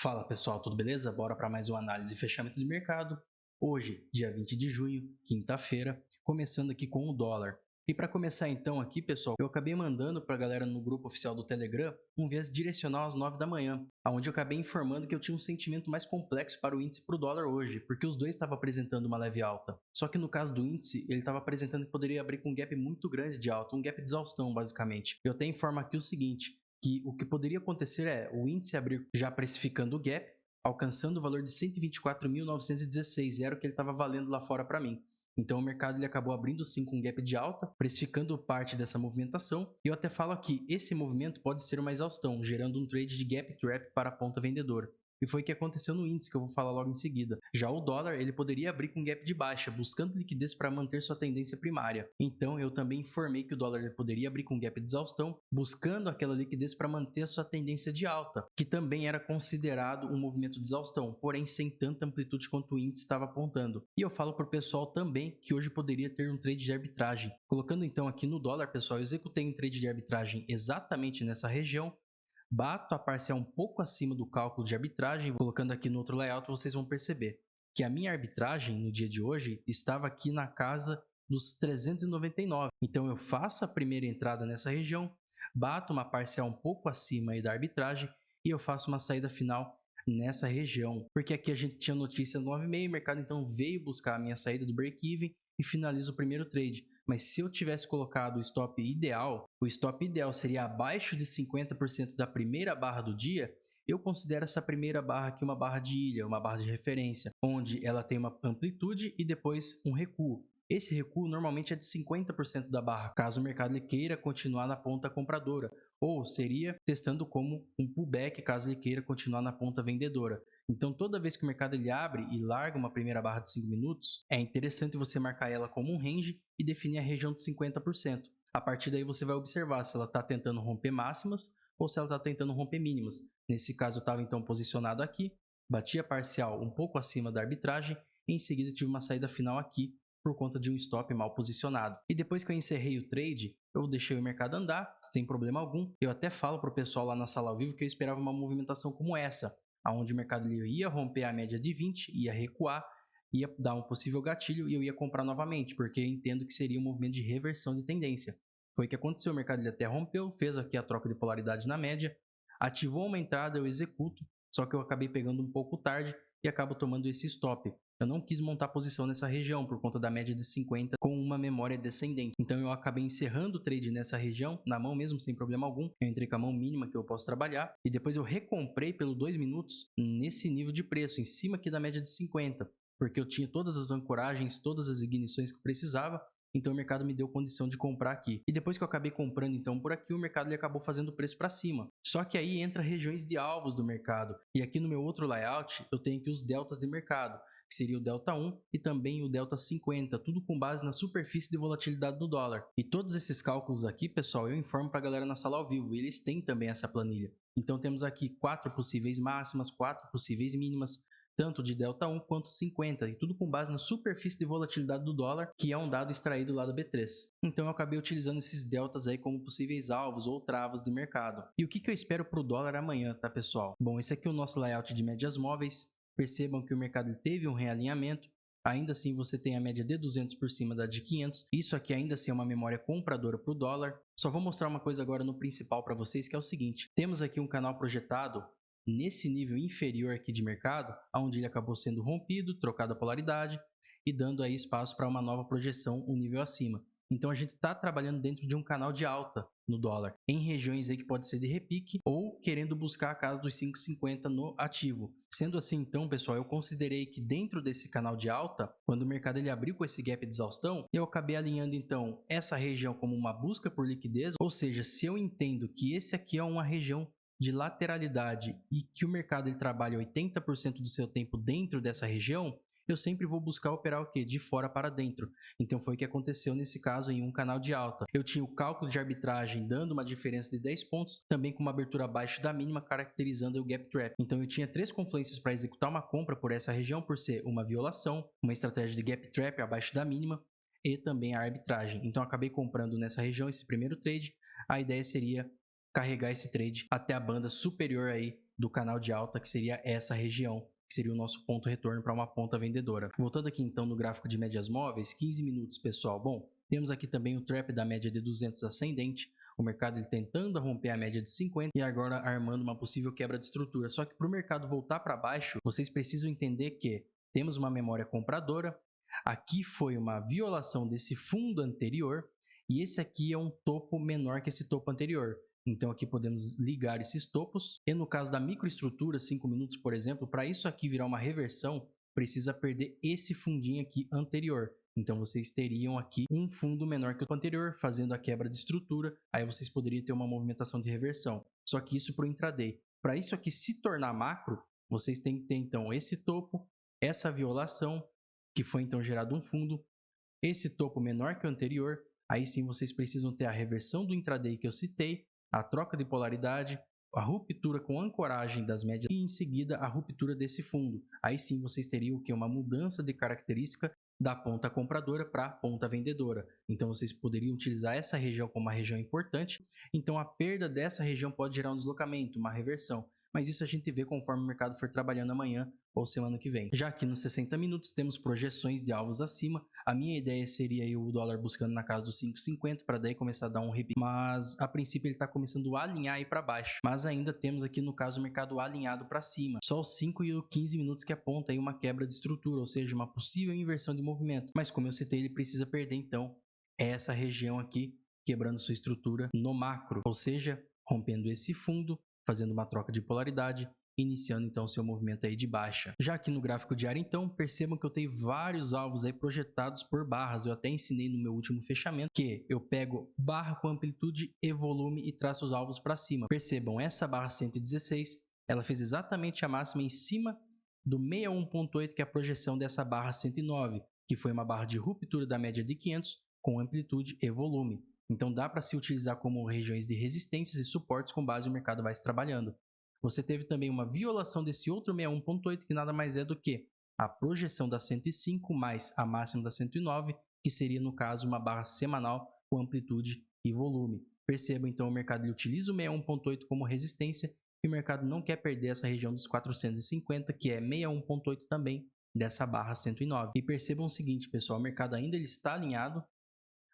Fala pessoal, tudo beleza? Bora para mais uma análise e fechamento de mercado. Hoje, dia 20 de junho, quinta-feira, começando aqui com o dólar. E para começar então aqui, pessoal, eu acabei mandando para a galera no grupo oficial do Telegram um viés direcional às 9 da manhã, onde eu acabei informando que eu tinha um sentimento mais complexo para o índice para o dólar hoje, porque os dois estavam apresentando uma leve alta. Só que no caso do índice, ele estava apresentando que poderia abrir com um gap muito grande de alta, um gap de exaustão basicamente. Eu até informo aqui o seguinte, que o que poderia acontecer é o índice abrir já precificando o gap, alcançando o valor de 124.916, era o que ele estava valendo lá fora para mim. Então o mercado ele acabou abrindo sim com um gap de alta, precificando parte dessa movimentação. E eu até falo aqui, esse movimento pode ser uma exaustão, gerando um trade de gap trap para a ponta vendedora. E foi o que aconteceu no índice, que eu vou falar logo em seguida. Já o dólar, ele poderia abrir com gap de baixa, buscando liquidez para manter sua tendência primária. Então, eu também informei que o dólar ele poderia abrir com gap de exaustão, buscando aquela liquidez para manter sua tendência de alta, que também era considerado um movimento de exaustão, porém sem tanta amplitude quanto o índice estava apontando. E eu falo para o pessoal também que hoje poderia ter um trade de arbitragem. Colocando então aqui no dólar, pessoal, eu executei um trade de arbitragem exatamente nessa região, bato a parcial um pouco acima do cálculo de arbitragem, colocando aqui no outro layout, vocês vão perceber que a minha arbitragem no dia de hoje estava aqui na casa dos 399. Então eu faço a primeira entrada nessa região, bato uma parcial um pouco acima aí da arbitragem e eu faço uma saída final nessa região. Porque aqui a gente tinha notícia 9,5, o mercado então veio buscar a minha saída do break-even e finaliza o primeiro trade. Mas se eu tivesse colocado o stop ideal seria abaixo de 50% da primeira barra do dia. Eu considero essa primeira barra aqui uma barra de ilha, uma barra de referência, onde ela tem uma amplitude e depois um recuo. Esse recuo normalmente é de 50% da barra, caso o mercado ele queira continuar na ponta compradora, ou seria testando como um pullback, caso ele queira continuar na ponta vendedora. Então, toda vez que o mercado ele abre e larga uma primeira barra de 5 minutos, é interessante você marcar ela como um range e definir a região de 50%. A partir daí, você vai observar se ela está tentando romper máximas ou se ela está tentando romper mínimas. Nesse caso, eu estava então posicionado aqui, bati a parcial um pouco acima da arbitragem e em seguida tive uma saída final aqui por conta de um stop mal posicionado. E depois que eu encerrei o trade, eu deixei o mercado andar, sem problema algum. Eu até falo para o pessoal lá na sala ao vivo que eu esperava uma movimentação como essa, onde o mercado ia romper a média de 20, ia recuar, ia dar um possível gatilho e eu ia comprar novamente, porque eu entendo que seria um movimento de reversão de tendência. Foi o que aconteceu, o mercado ele até rompeu, fez aqui a troca de polaridade na média, ativou uma entrada, eu executo, só que eu acabei pegando um pouco tarde e acabo tomando esse stop. Eu não quis montar posição nessa região por conta da média de 50 com uma memória descendente. Então eu acabei encerrando o trade nessa região, na mão mesmo, sem problema algum. Eu entrei com a mão mínima que eu posso trabalhar e depois eu recomprei pelo 2 minutos nesse nível de preço, em cima aqui da média de 50, porque eu tinha todas as ancoragens, todas as ignições que eu precisava. Então o mercado me deu condição de comprar aqui. E depois que eu acabei comprando então por aqui, o mercado ele acabou fazendo o preço para cima. Só que aí entra regiões de alvos do mercado. E aqui no meu outro layout, eu tenho aqui os deltas de mercado, que seria o delta 1 e também o delta 50, tudo com base na superfície de volatilidade do dólar. E todos esses cálculos aqui, pessoal, eu informo para a galera na sala ao vivo, e eles têm também essa planilha. Então temos aqui 4 possíveis máximas, 4 possíveis mínimas, tanto de delta 1 quanto 50, e tudo com base na superfície de volatilidade do dólar, que é um dado extraído lá da B3. Então eu acabei utilizando esses deltas aí como possíveis alvos ou travas de mercado. E o que eu espero para o dólar amanhã, tá pessoal? Bom, esse aqui é o nosso layout de médias móveis. Percebam que o mercado teve um realinhamento. Ainda assim, você tem a média de 200 por cima da de 500. Isso aqui ainda assim é uma memória compradora para o dólar. Só vou mostrar uma coisa agora no principal para vocês, que é o seguinte. Temos aqui um canal projetado nesse nível inferior aqui de mercado, onde ele acabou sendo rompido, trocado a polaridade e dando aí espaço para uma nova projeção um nível acima. Então a gente está trabalhando dentro de um canal de alta no dólar, em regiões aí que pode ser de repique ou querendo buscar a casa dos 5,50 no ativo. Sendo assim, então, pessoal, eu considerei que dentro desse canal de alta, quando o mercado ele abriu com esse gap de exaustão, eu acabei alinhando então essa região como uma busca por liquidez, ou seja, se eu entendo que esse aqui é uma região de lateralidade e que o mercado ele trabalha 80% do seu tempo dentro dessa região, eu sempre vou buscar operar o quê? De fora para dentro. Então foi o que aconteceu nesse caso em um canal de alta. Eu tinha o cálculo de arbitragem dando uma diferença de 10 pontos, também com uma abertura abaixo da mínima, caracterizando o gap trap. Então eu tinha 3 confluências para executar uma compra por essa região, por ser uma violação, uma estratégia de gap trap abaixo da mínima e também a arbitragem. Então eu acabei comprando nessa região esse primeiro trade. A ideia seria, carregar esse trade até a banda superior aí do canal de alta, que seria essa região, que seria o nosso ponto retorno para uma ponta vendedora. Voltando aqui então no gráfico de médias móveis, 15 minutos, pessoal. Bom, temos aqui também o trap da média de 200 ascendente, o mercado ele tentando romper a média de 50 e agora armando uma possível quebra de estrutura. Só que para o mercado voltar para baixo, vocês precisam entender que temos uma memória compradora, aqui foi uma violação desse fundo anterior e esse aqui é um topo menor que esse topo anterior. Então aqui podemos ligar esses topos e no caso da microestrutura, 5 minutos por exemplo, para isso aqui virar uma reversão, precisa perder esse fundinho aqui anterior. Então vocês teriam aqui um fundo menor que o anterior, fazendo a quebra de estrutura, aí vocês poderiam ter uma movimentação de reversão. Só que isso para o intraday. Para isso aqui se tornar macro, vocês têm que ter então esse topo, essa violação, que foi então gerado um fundo, esse topo menor que o anterior, aí sim vocês precisam ter a reversão do intraday que eu citei, a troca de polaridade, a ruptura com ancoragem das médias e em seguida a ruptura desse fundo. Aí sim vocês teriam o que? Uma mudança de característica da ponta compradora para a ponta vendedora. Então vocês poderiam utilizar essa região como uma região importante, então a perda dessa região pode gerar um deslocamento, uma reversão. Mas isso a gente vê conforme o mercado for trabalhando amanhã ou semana que vem. Já aqui nos 60 minutos temos projeções de alvos acima. A minha ideia seria aí o dólar buscando na casa dos 5,50 para daí começar a dar um repique. Mas a princípio ele está começando a alinhar aí para baixo. Mas ainda temos aqui no caso o mercado alinhado para cima. Só os 5 e os 15 minutos que aponta aí uma quebra de estrutura, ou seja, uma possível inversão de movimento. Mas como eu citei, ele precisa perder então essa região aqui, quebrando sua estrutura no macro, ou seja, rompendo esse fundo, fazendo uma troca de polaridade, iniciando então seu movimento aí de baixa. Já aqui no gráfico diário então, percebam que eu tenho vários alvos aí projetados por barras. Eu até ensinei no meu último fechamento que eu pego barra com amplitude e volume e traço os alvos para cima. Percebam, essa barra 116, ela fez exatamente a máxima em cima do 61.8, que é a projeção dessa barra 109, que foi uma barra de ruptura da média de 500 com amplitude e volume. Então dá para se utilizar como regiões de resistências e suportes com base no mercado vai se trabalhando. Você teve também uma violação desse outro 61.8, que nada mais é do que a projeção da 105 mais a máxima da 109, que seria no caso uma barra semanal com amplitude e volume. Perceba então, o mercado ele utiliza o 61.8 como resistência e o mercado não quer perder essa região dos 450, que é 61.8 também dessa barra 109. E percebam o seguinte, pessoal, o mercado ainda ele está alinhado,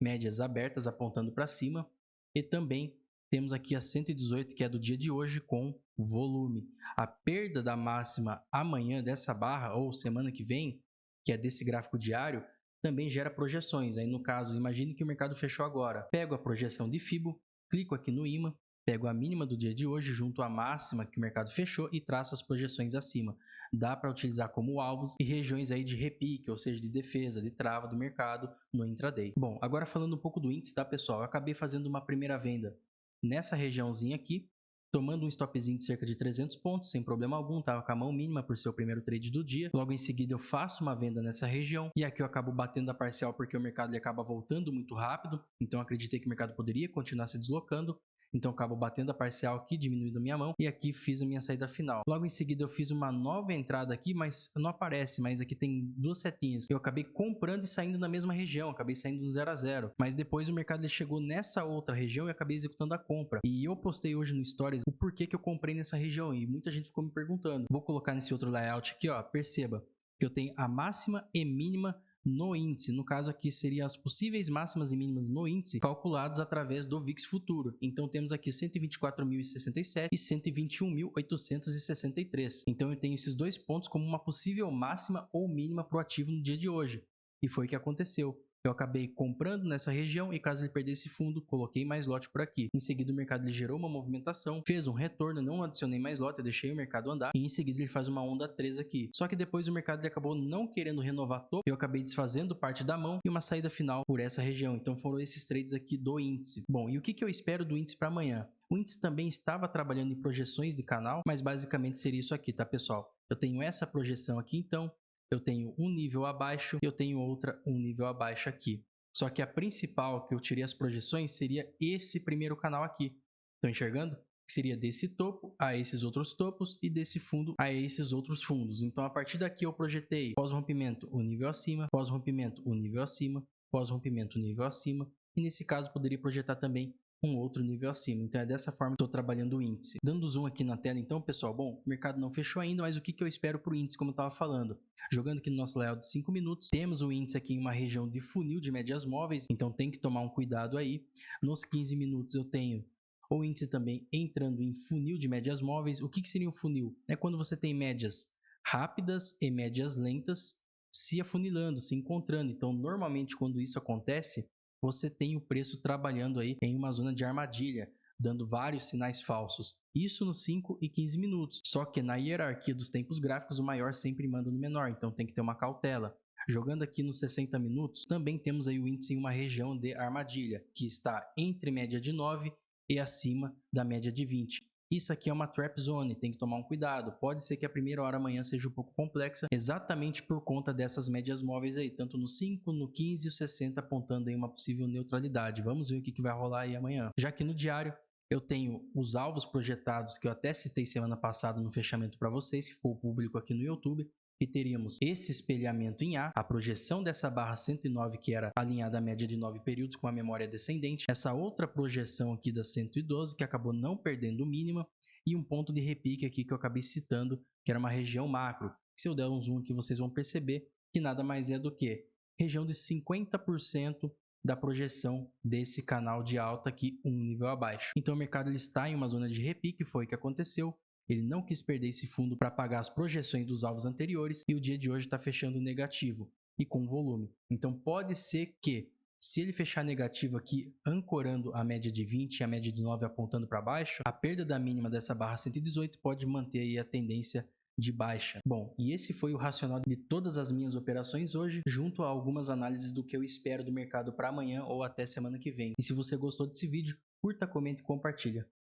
médias abertas apontando para cima, e também temos aqui a 118, que é do dia de hoje, com volume. A perda da máxima amanhã dessa barra, ou semana que vem, que é desse gráfico diário, também gera projeções. Aí no caso, imagine que o mercado fechou agora. Pego a projeção de Fibo, clico aqui no imã, pego a mínima do dia de hoje junto à máxima que o mercado fechou e traço as projeções acima. Dá para utilizar como alvos e regiões aí de repique, ou seja, de defesa, de trava do mercado no intraday. Bom, agora falando um pouco do índice, tá pessoal? Eu acabei fazendo uma primeira venda nessa regiãozinha aqui, tomando um stopzinho de cerca de 300 pontos, sem problema algum, estava com a mão mínima por ser o primeiro trade do dia. Logo em seguida eu faço uma venda nessa região e aqui eu acabo batendo a parcial porque o mercado ele acaba voltando muito rápido, então acreditei que o mercado poderia continuar se deslocando. Então eu acabo batendo a parcial aqui, diminuindo a minha mão e aqui fiz a minha saída final. Logo em seguida eu fiz uma nova entrada aqui, mas não aparece, mas aqui tem duas setinhas. Eu acabei comprando e saindo na mesma região, acabei saindo no 0 a 0. Mas depois o mercado ele chegou nessa outra região e acabei executando a compra. E eu postei hoje no Stories o porquê que eu comprei nessa região e muita gente ficou me perguntando. Vou colocar nesse outro layout aqui, ó, perceba que eu tenho a máxima e mínima no índice. No caso aqui seriam as possíveis máximas e mínimas no índice calculados através do VIX futuro. Então temos aqui 124.067 e 121.863. Então eu tenho esses dois pontos como uma possível máxima ou mínima para o ativo no dia de hoje. E foi o que aconteceu. Eu acabei comprando nessa região e caso ele perdesse fundo, coloquei mais lote por aqui. Em seguida o mercado ele gerou uma movimentação, fez um retorno, não adicionei mais lote, eu deixei o mercado andar e em seguida ele faz uma onda 3 aqui. Só que depois o mercado ele acabou não querendo renovar topo, eu acabei desfazendo parte da mão e uma saída final por essa região. Então foram esses trades aqui do índice. Bom, e o que eu espero do índice para amanhã? O índice também estava trabalhando em projeções de canal, mas basicamente seria isso aqui, tá pessoal? Eu tenho essa projeção aqui então, eu tenho um nível abaixo e eu tenho outra um nível abaixo aqui. Só que a principal que eu tirei as projeções seria esse primeiro canal aqui. Estão enxergando? Seria desse topo a esses outros topos e desse fundo a esses outros fundos. Então a partir daqui eu projetei pós-rompimento o nível acima, pós-rompimento o nível acima, pós-rompimento o nível acima. E nesse caso poderia projetar também um outro nível acima. Então é dessa forma que estou trabalhando o índice. Dando zoom aqui na tela então, pessoal, bom, o mercado não fechou ainda, mas o que eu espero para o índice, como eu estava falando? Jogando aqui no nosso layout de 5 minutos, temos o índice aqui em uma região de funil de médias móveis, então tem que tomar um cuidado aí. Nos 15 minutos eu tenho o índice também entrando em funil de médias móveis. O que seria um funil? É quando você tem médias rápidas e médias lentas se afunilando, se encontrando. Então, normalmente, quando isso acontece, você tem o preço trabalhando aí em uma zona de armadilha, dando vários sinais falsos. Isso nos 5 e 15 minutos. Só que na hierarquia dos tempos gráficos, o maior sempre manda no menor, então tem que ter uma cautela. Jogando aqui nos 60 minutos, também temos aí o índice em uma região de armadilha, que está entre média de 9 e acima da média de 20. Isso aqui é uma trap zone, tem que tomar um cuidado. Pode ser que a primeira hora amanhã seja um pouco complexa, exatamente por conta dessas médias móveis aí, tanto no 5, no 15 e o 60 apontando aí uma possível neutralidade. Vamos ver o que vai rolar aí amanhã. Já que no diário eu tenho os alvos projetados que eu até citei semana passada no fechamento para vocês, que ficou público aqui no YouTube, que teríamos esse espelhamento em A, a projeção dessa barra 109 que era alinhada à média de 9 períodos com a memória descendente, essa outra projeção aqui da 112 que acabou não perdendo o mínima e um ponto de repique aqui que eu acabei citando, que era uma região macro. Se eu der um zoom aqui vocês vão perceber que nada mais é do que região de 50% da projeção desse canal de alta aqui um nível abaixo. Então o mercado ele está em uma zona de repique, foi o que aconteceu. Ele não quis perder esse fundo para pagar as projeções dos alvos anteriores e o dia de hoje está fechando negativo e com volume. Então pode ser que, se ele fechar negativo aqui, ancorando a média de 20 e a média de 9 apontando para baixo, a perda da mínima dessa barra 118 pode manter aí a tendência de baixa. Bom, e esse foi o racional de todas as minhas operações hoje, junto a algumas análises do que eu espero do mercado para amanhã ou até semana que vem. E se você gostou desse vídeo, curta, comente e compartilha.